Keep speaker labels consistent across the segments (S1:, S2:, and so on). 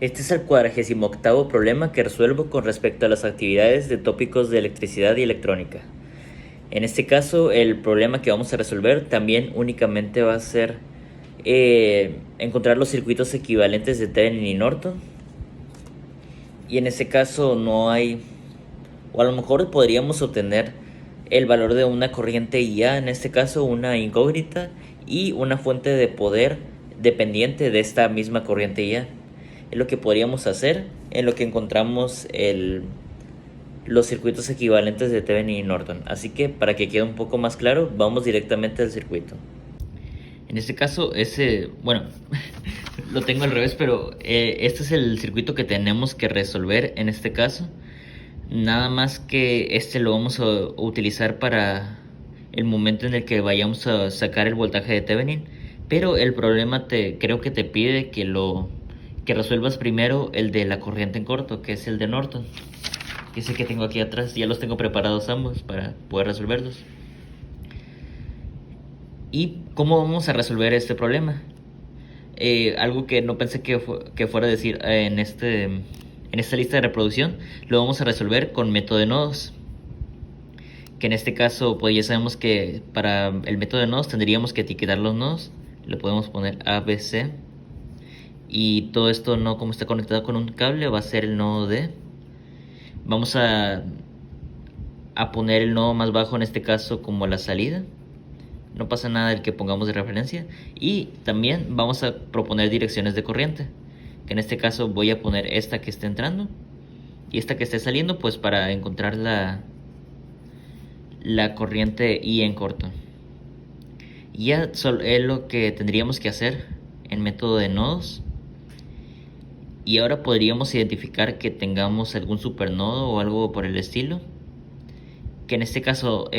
S1: Este es el 48º problema que resuelvo con respecto a las actividades de tópicos de electricidad y electrónica. En este caso, el problema que vamos a resolver también únicamente va a ser encontrar los circuitos equivalentes de Thevenin y Norton. Y en este caso no hay, o a lo mejor podríamos obtener el valor de una corriente IA, en este caso una incógnita, y una fuente de poder dependiente de esta misma corriente IA. Es lo que podríamos hacer en lo que encontramos los circuitos equivalentes de Thevenin y Norton. Así que para que quede un poco más claro, vamos directamente al circuito. En este caso, bueno, lo tengo al revés, pero este es el circuito que tenemos que resolver en este caso. Nada más que este lo vamos a utilizar para el momento en el que vayamos a sacar el voltaje de Thevenin. Pero el problema creo que te pide que resuelvas primero el de la corriente en corto, que es el de Norton. Que es el que tengo aquí atrás. Ya los tengo preparados ambos para poder resolverlos. ¿Y cómo vamos a resolver este problema? Algo que no pensé que fuera a decir en esta lista de reproducción, lo vamos a resolver con método de nodos. Que en este caso, pues ya sabemos que para el método de nodos tendríamos que etiquetar los nodos. Le podemos poner A, B, C. Y todo esto, no como está conectado con un cable, va a ser el nodo D. Vamos a poner el nodo más bajo, en este caso, como la salida. No pasa nada el que pongamos de referencia. Y también vamos a proponer direcciones de corriente, que en este caso voy a poner esta que está entrando y esta que esté saliendo, pues para encontrar la corriente I en corto. Y ya es lo que tendríamos que hacer en método de nodos. Y ahora podríamos identificar que tengamos algún supernodo o algo por el estilo, que en este caso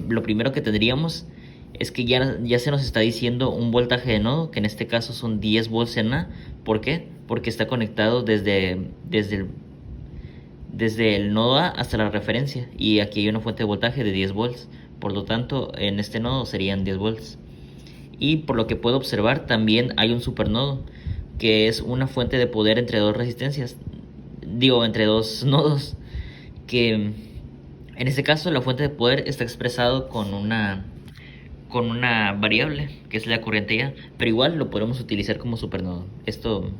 S1: lo primero que tendríamos es que ya se nos está diciendo un voltaje de nodo, que en este caso son 10 volts en A. ¿Por qué? Porque está conectado desde el nodo A hasta la referencia, y aquí hay una fuente de voltaje de 10 volts. Por lo tanto, en este nodo serían 10 volts. Y por lo que puedo observar, también hay un supernodo, que es una fuente de poder entre dos resistencias, entre dos nodos, que en este caso la fuente de poder está expresado con una variable, que es la corriente IA, pero igual lo podemos utilizar como supernodo. Esto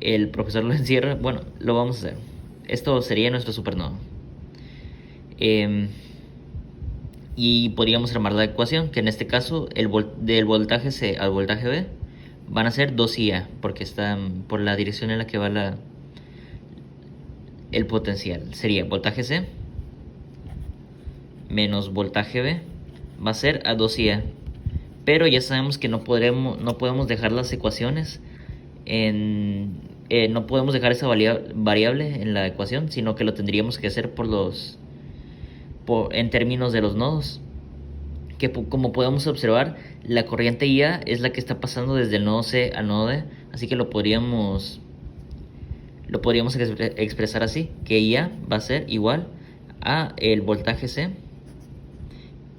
S1: el profesor lo encierra, bueno, lo vamos a hacer. Esto sería nuestro supernodo. Y podríamos armar la ecuación, que en este caso del voltaje C al voltaje B van a ser 2IA, porque están por la dirección en la que va el potencial. Sería voltaje C menos voltaje B va a ser a 2IA. Pero ya sabemos que no podemos dejar las ecuaciones no podemos dejar esa variable en la ecuación, sino que lo tendríamos que hacer en términos de los nodos. Que como podemos observar, la corriente IA es la que está pasando desde el nodo C al nodo D, así que lo podríamos expresar así, que IA va a ser igual a el voltaje C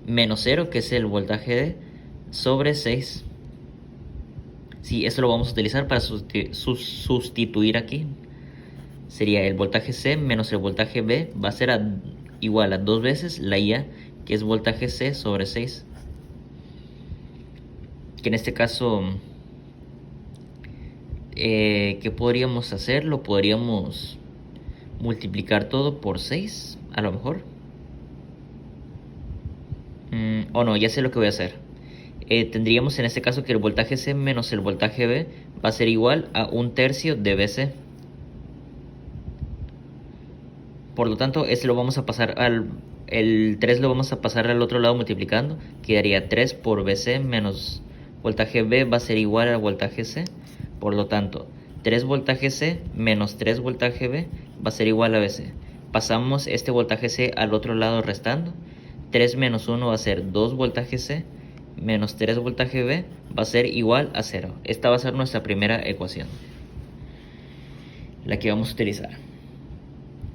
S1: menos 0, que es el voltaje D, sobre 6. Sí, esto lo vamos a utilizar para sustituir aquí. Sería el voltaje C menos el voltaje B va a ser igual a 2 veces la IA, que es voltaje C sobre 6. Que en este caso, ¿qué podríamos hacer? Lo podríamos multiplicar todo por 6, a lo mejor. O no, ya sé lo que voy a hacer. Tendríamos en este caso que el voltaje C menos el voltaje B va a ser igual a 1/3 de BC. Por lo tanto, este lo vamos a pasar el 3 lo vamos a pasar al otro lado multiplicando. Quedaría 3 por BC menos voltaje B va a ser igual al voltaje C. Por lo tanto, 3 voltaje C menos 3 voltaje B va a ser igual a BC. Pasamos este voltaje C al otro lado restando. 3 menos 1 va a ser 2 voltaje C menos 3 voltaje B va a ser igual a 0. Esta va a ser nuestra primera ecuación, la que vamos a utilizar.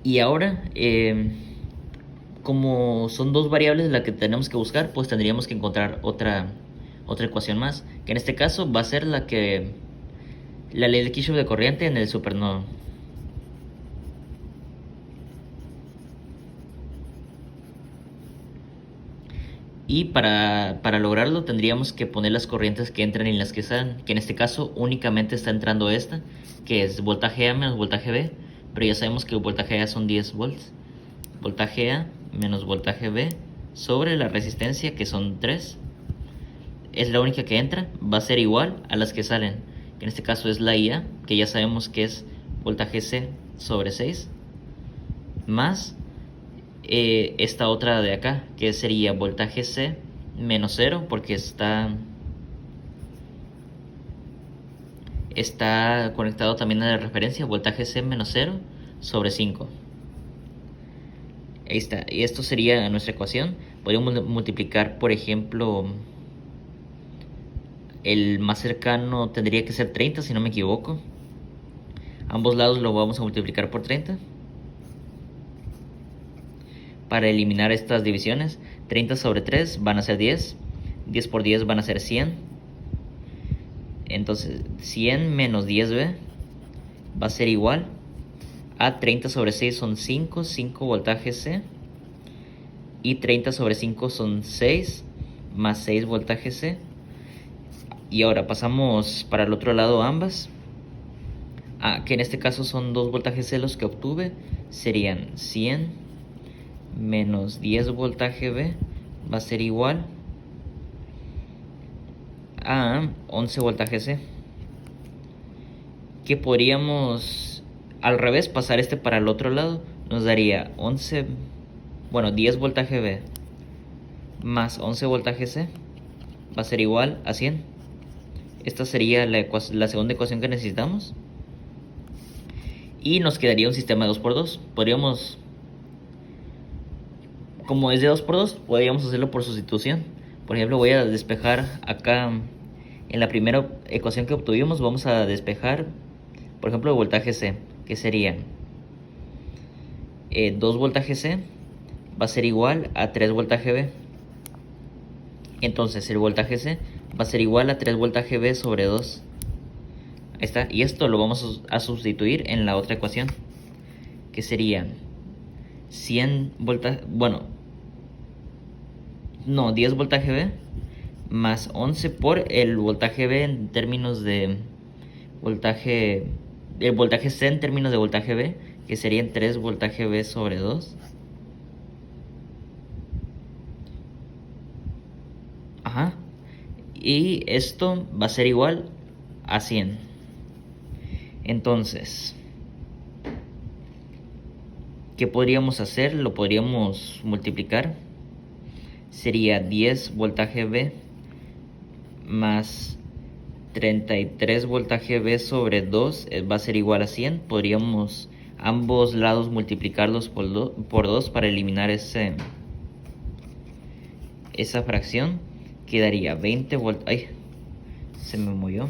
S1: Y ahora, como son dos variables las que tenemos que buscar, pues tendríamos que encontrar otra ecuación más, que en este caso va a ser la que la ley de Kirchhoff de corriente en el supernodo. Y para lograrlo tendríamos que poner las corrientes que entran y las que salen, que en este caso únicamente está entrando esta, que es voltaje A menos voltaje B, pero ya sabemos que el voltaje A son 10 volts. Voltaje A menos voltaje B sobre la resistencia, que son 3, es la única que entra, va a ser igual a las que salen, que en este caso es la IA, que ya sabemos que es voltaje C sobre 6, más esta otra de acá, que sería voltaje C menos 0, porque está conectado también a la referencia, voltaje C menos 0 sobre 5. Ahí está, y esto sería nuestra ecuación. Podríamos multiplicar, por ejemplo, el más cercano tendría que ser 30, si no me equivoco. Ambos lados lo vamos a multiplicar por 30 para eliminar estas divisiones. 30 sobre 3 van a ser 10, 10 por 10 van a ser 100. Entonces 100 menos 10b va a ser igual a 30 sobre 6 son 5, 5 voltaje C, y 30 sobre 5 son 6, más 6 voltaje C. Y ahora pasamos para el otro lado ambas, que en este caso son 2 voltajes C los que obtuve, serían 100 menos 10 voltaje B va a ser igual a 11 voltaje C, que podríamos al revés pasar este para el otro lado, nos daría 10 voltaje B más 11 voltaje C va a ser igual a 100. Esta sería la segunda ecuación que necesitamos, y nos quedaría un sistema de 2×2. Podríamos, como es de 2×2, podríamos hacerlo por sustitución. Por ejemplo, voy a despejar acá en la primera ecuación que obtuvimos, vamos a despejar, por ejemplo, el voltaje C, que sería 2 voltaje C va a ser igual a 3 voltaje B. Entonces el voltaje C va a ser igual a 3 voltaje B sobre 2. Ahí está. Y esto lo vamos a sustituir en la otra ecuación, que sería 100 voltaje, 10 voltaje B más 11 por el voltaje B en términos de voltaje, el voltaje C en términos de voltaje B, que serían 3 voltaje B sobre 2. Y esto va a ser igual a 100. Entonces, ¿qué podríamos hacer? Lo podríamos multiplicar. Sería 10 voltaje B más 33 voltaje B sobre 2 va a ser igual a 100. Podríamos ambos lados multiplicarlos por 2 para eliminar esa fracción. Quedaría 20 voltaje... se me movió.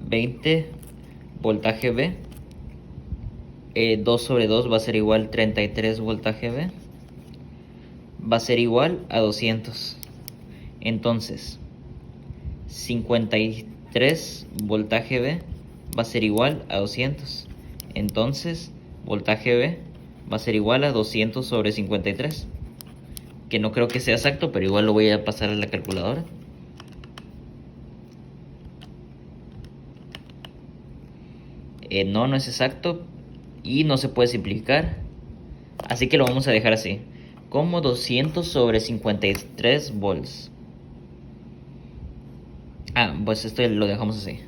S1: 20 voltaje B. 2 sobre 2 va a ser igual a 33 voltaje B. Va a ser igual a 200. Entonces, 53 voltaje B va a ser igual a 200. Entonces, voltaje B va a ser igual a 200 sobre 53. Que no creo que sea exacto, pero igual lo voy a pasar a la calculadora. No es exacto y no se puede simplificar, así que lo vamos a dejar así, como 200 sobre 53 volts. Pues esto lo dejamos así.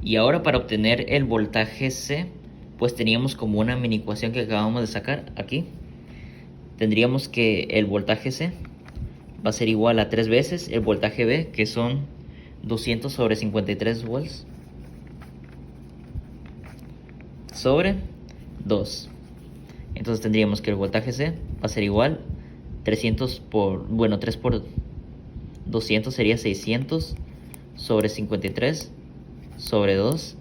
S1: Y ahora, para obtener el voltaje C, pues teníamos como una mini ecuación que acabamos de sacar aquí. Tendríamos que el voltaje C va a ser igual a 3 veces el voltaje B, que son 200 sobre 53 volts, sobre 2. Entonces tendríamos que el voltaje C va a ser igual 3 por 200 sería 600 sobre 53 sobre 2,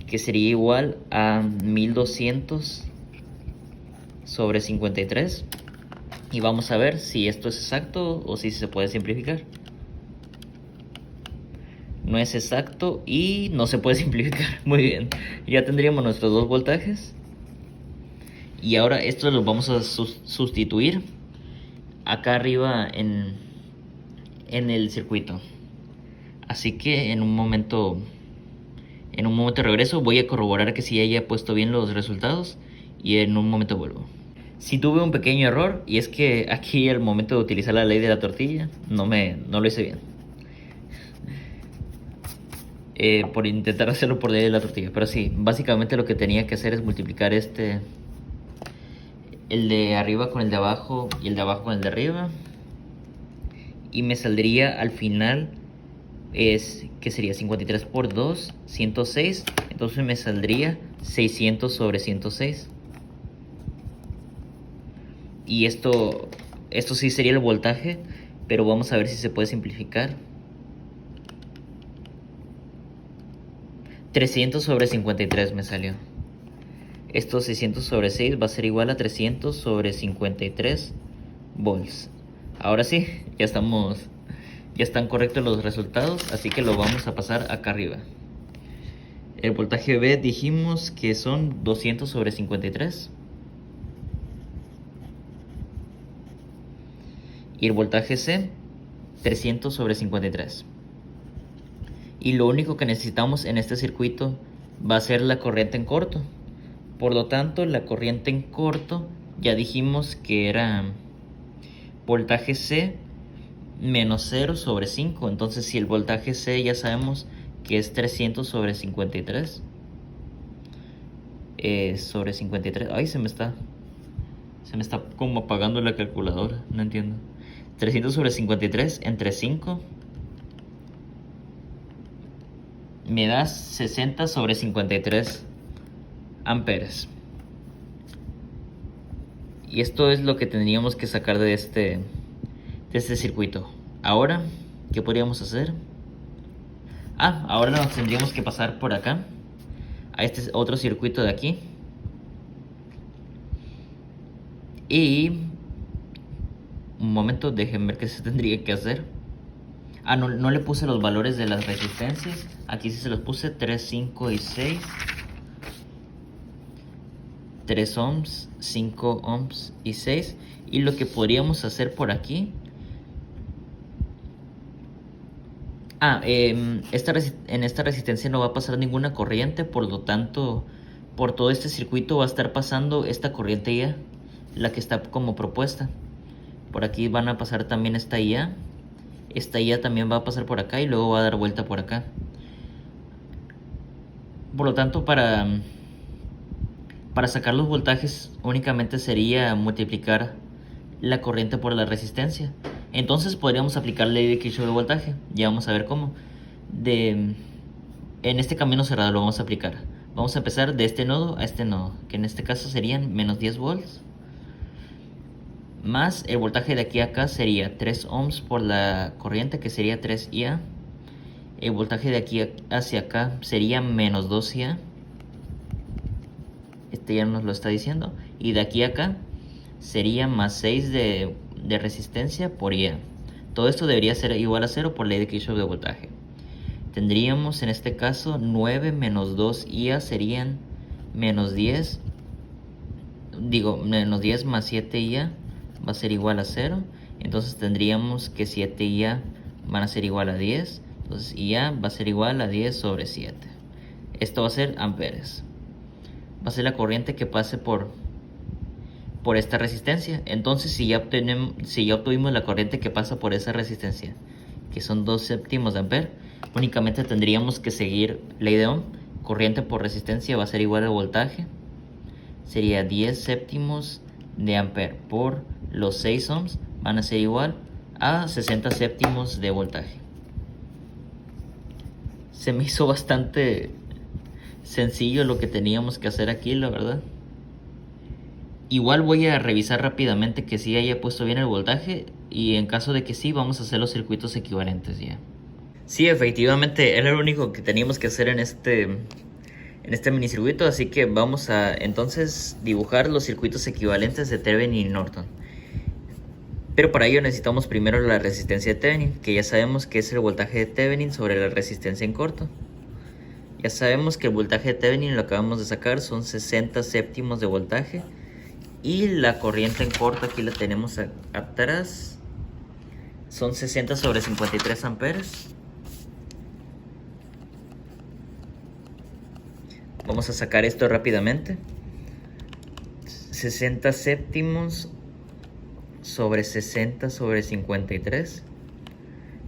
S1: que sería igual a 1200 sobre 53. Y vamos a ver si esto es exacto o si se puede simplificar. no es exacto y no se puede simplificar. Muy bien, ya tendríamos nuestros dos voltajes. Y ahora estos los vamos a sustituir acá arriba en el circuito. Así que en un momento regreso, voy a corroborar que sí haya puesto bien los resultados y en un momento vuelvo. Si tuve un pequeño error, y es que aquí al momento de utilizar la ley de la tortilla no lo hice bien. Por intentar hacerlo por ley de la tortilla. Pero sí, básicamente lo que tenía que hacer es multiplicar el de arriba con el de abajo y el de abajo con el de arriba. Y me saldría al final, que sería 53 por 2, 106. Entonces me saldría 600 sobre 106. Y esto sí sería el voltaje, pero vamos a ver si se puede simplificar. 300 sobre 53 me salió. Esto 600 sobre 6 va a ser igual a 300 sobre 53 volts. Ahora sí, ya están correctos los resultados, así que lo vamos a pasar acá arriba. El voltaje B dijimos que son 200 sobre 53. Y el voltaje C, 300 sobre 53. Y lo único que necesitamos en este circuito va a ser la corriente en corto. Por lo tanto, la corriente en corto ya dijimos que era voltaje C menos 0 sobre 5. Entonces, si el voltaje C ya sabemos que es 300 sobre 53. Sobre 53. Ay, se me está como apagando la calculadora. No entiendo. 300 sobre 53 entre 5 me da 60 sobre 53 amperes. Y esto es lo que tendríamos que sacar de este circuito. Ahora, ¿qué podríamos hacer? Ahora nos tendríamos que pasar por acá a este otro circuito de aquí. Y un momento, déjenme ver qué se tendría que hacer. No le puse los valores de las resistencias. Aquí sí se los puse, 3, 5 y 6. 3 ohms, 5 ohms y 6. Y lo que podríamos hacer por aquí... en esta resistencia no va a pasar ninguna corriente, por lo tanto, por todo este circuito va a estar pasando esta corriente IA, la que está como propuesta. Por aquí van a pasar también esta IA. Esta IA también va a pasar por acá y luego va a dar vuelta por acá. Por lo tanto, para sacar los voltajes únicamente sería multiplicar la corriente por la resistencia. Entonces podríamos aplicar la ley de Kirchhoff de voltaje. Ya vamos a ver cómo. En este camino cerrado lo vamos a aplicar. Vamos a empezar de este nodo a este nodo, que en este caso serían menos 10 volts. Más el voltaje de aquí a acá sería 3 ohms por la corriente, que sería 3 IA. El voltaje de aquí hacia acá sería menos 2 IA. Este ya nos lo está diciendo. Y de aquí a acá sería más 6 de resistencia por IA. Todo esto debería ser igual a 0 por ley de Kirchhoff de voltaje. Tendríamos en este caso 9 menos 2 IA serían menos 10. Menos 10 más 7 IA va a ser igual a 0. Entonces tendríamos que 7 IA van a ser igual a 10. Entonces IA va a ser igual a 10 sobre 7. Esto va a ser amperes. Va a ser la corriente que pase por esta resistencia. Entonces si ya obtuvimos la corriente que pasa por esa resistencia, que son 2 séptimos de ampere, únicamente tendríamos que seguir ley de Ohm. Corriente por resistencia va a ser igual al voltaje. Sería 10 séptimos de ampere por los 6 ohms, van a ser igual a 60 séptimos de voltaje. Se me hizo bastante sencillo lo que teníamos que hacer aquí, la verdad. Igual voy a revisar rápidamente que sí haya puesto bien el voltaje, y en caso de que sí, vamos a hacer los circuitos equivalentes ya. Sí, efectivamente era lo único que teníamos que hacer en este minicircuito, así que vamos a entonces dibujar los circuitos equivalentes de Thevenin y Norton. Pero para ello necesitamos primero la resistencia de Thevenin, que ya sabemos que es el voltaje de Thevenin sobre la resistencia en corto. Ya sabemos que el voltaje de Thevenin lo acabamos de sacar, son 60 séptimos de voltaje. Y la corriente en corto, aquí la tenemos atrás, son 60 sobre 53 amperes. Vamos a sacar esto rápidamente. 60 séptimos sobre 60 sobre 53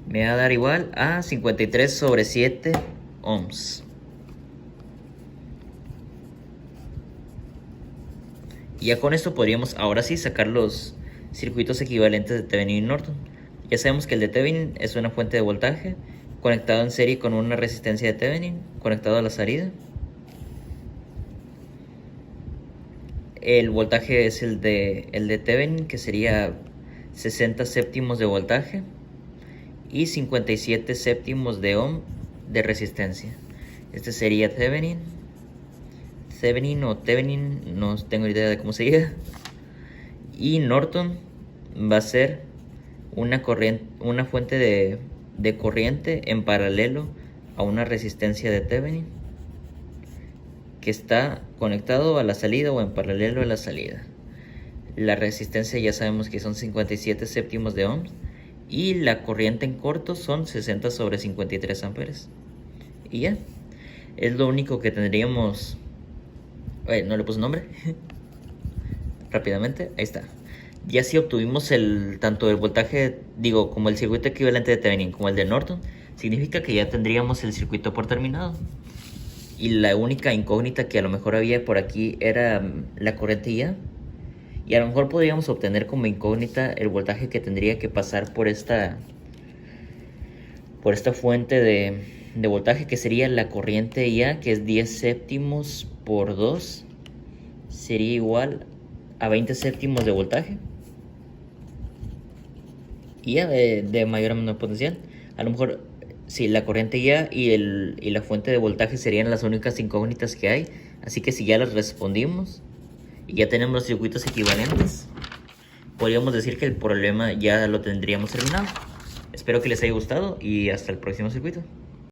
S1: me va a dar igual a 53 sobre 7 ohms. Y ya con esto podríamos ahora sí sacar los circuitos equivalentes de Thevenin y Norton. Ya sabemos que el de Thevenin es una fuente de voltaje conectado en serie con una resistencia de Thevenin conectado a la salida. El voltaje es el de Thevenin, que sería 60 séptimos de voltaje y 57 séptimos de ohm de resistencia. Este sería Thevenin o Thevenin, no tengo idea de cómo se diga. Y Norton va a ser una fuente de corriente en paralelo a una resistencia de Thevenin que está conectado a la salida o en paralelo a la salida. La resistencia ya sabemos que son 57 séptimos de ohms y la corriente en corto son 60 sobre 53 amperes. Y ya, es lo único que tendríamos. No le puse nombre. Rápidamente, ahí está. Ya si obtuvimos tanto el voltaje, como el circuito equivalente de Thevenin como el de Norton, significa que ya tendríamos el circuito por terminado. Y la única incógnita que a lo mejor había por aquí era la corriente IA. Y a lo mejor podríamos obtener como incógnita el voltaje que tendría que pasar por esta fuente de voltaje, que sería la corriente IA, que es 10 séptimos por 2. Sería igual a 20 séptimos de voltaje. Y ya de mayor a menor potencial. A lo mejor sí, la corriente ya y la fuente de voltaje serían las únicas incógnitas que hay. Así que si ya las respondimos y ya tenemos los circuitos equivalentes, podríamos decir que el problema ya lo tendríamos terminado. Espero que les haya gustado y hasta el próximo circuito.